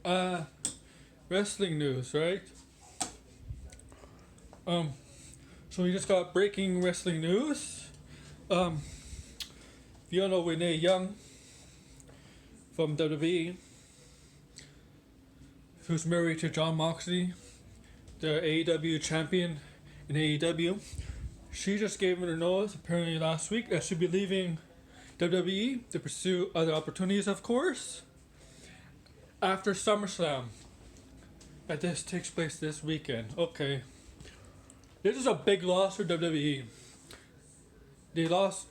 Uh, Wrestling news, right? Um, so we just got breaking wrestling news. If you don't know Renee Young from WWE, who's married to John Moxley, the AEW champion in AEW, she just gave her notice apparently last week that she'll be leaving WWE to pursue other opportunities, of course, after SummerSlam. That this takes place this weekend. Okay. This is a big loss for WWE. They lost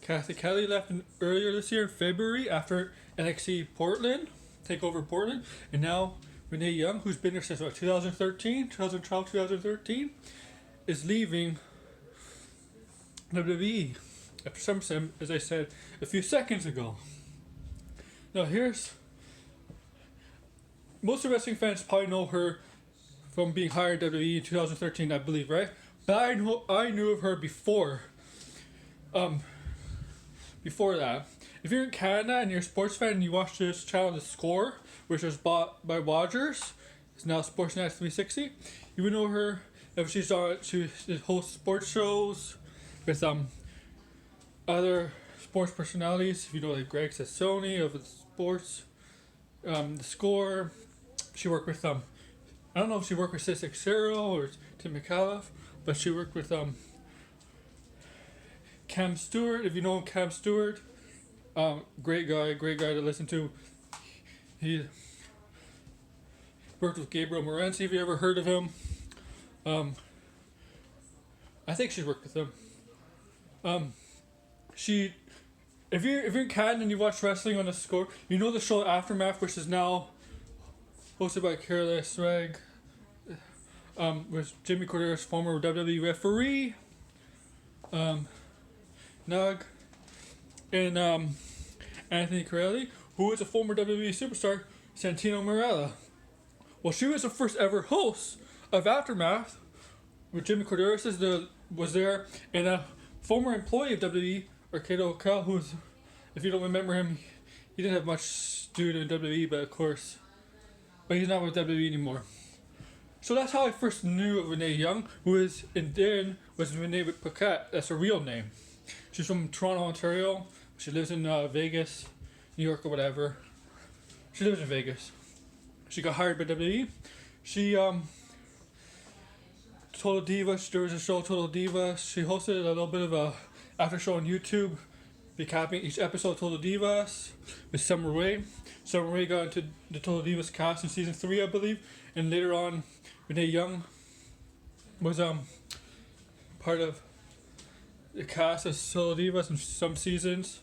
Kathy Kelly left earlier this year, February, after NXT Portland, Takeover Portland, and now Renee Young, who's been there since 2012, 2013, is leaving WWE after SummerSlam, as I said a few seconds ago. Now most of wrestling fans probably know her from being hired at WWE in 2013, I believe, right? But I knew of her before that. If you're in Canada and you're a sports fan and you watch this channel, The Score, which was bought by Rogers, it's now Sportsnet 360, you would know her if she hosts sports shows with other sports personalities. If you know, like Greg Sassoni of the sports, The Score. She worked with I don't know if she worked with Cystic Cyril or Tim McAuliffe, but she worked with Cam Stewart. If you know Cam Stewart, great guy to listen to. He worked with Gabriel Morency. Have you ever heard of him? I think she worked with him. If you're in Canada and you watch wrestling on The Score, you know the show Aftermath, which is now hosted by Careless Rag, with Jimmy Corderas, former WWE referee, Nug, and Anthony Corelli, who is a former WWE superstar, Santino Marella. Well, she was the first ever host of Aftermath, where Jimmy Corderas was there, and a former employee of WWE, Arcado Cal, who's, if you don't remember him, he didn't have much to do in WWE, but he's not with WWE anymore. So that's how I first knew of Renee Young, was Renee Paquette. That's her real name. She's from Toronto, Ontario. She lives in Vegas, New York, or whatever. She lives in Vegas. She got hired by WWE. She Total Divas. There was a show, Total Divas. She hosted a little bit of a after show on YouTube, recapping each episode of Total Divas with Summer Rae. Summer Rae got into the Total Divas cast in season 3, I believe, and later on, Renee Young was part of the cast of Total Divas in some seasons.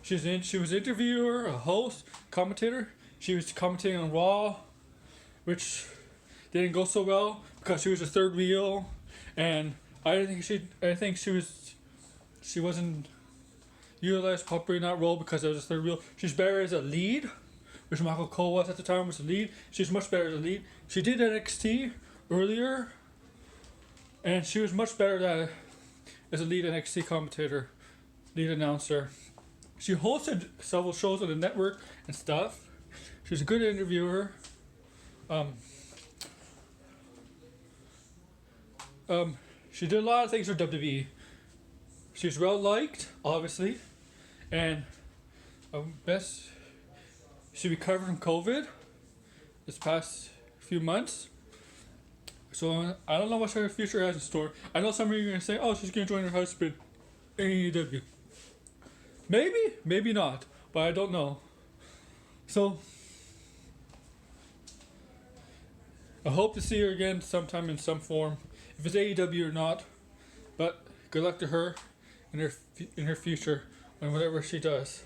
She was an interviewer, a host, commentator. She was commentating on Raw, which didn't go so well because she was a third wheel, and I think she wasn't utilized properly in that role because it was a third wheel. She's better as a lead, which Michael Cole was at the time, was a lead. She's much better as a lead. She did NXT earlier, and she was much better as a lead NXT commentator, lead announcer. She hosted several shows on the network and stuff. She's a good interviewer. She did a lot of things for WWE. She's well liked, obviously, and she recovered from COVID this past few months. So I don't know what her future has in store. I know some of you are gonna say, "Oh, she's gonna join her husband in AEW." Maybe not, but I don't know. So I hope to see her again sometime in some form, if it's AEW or not. But good luck to her in her future and whatever she does.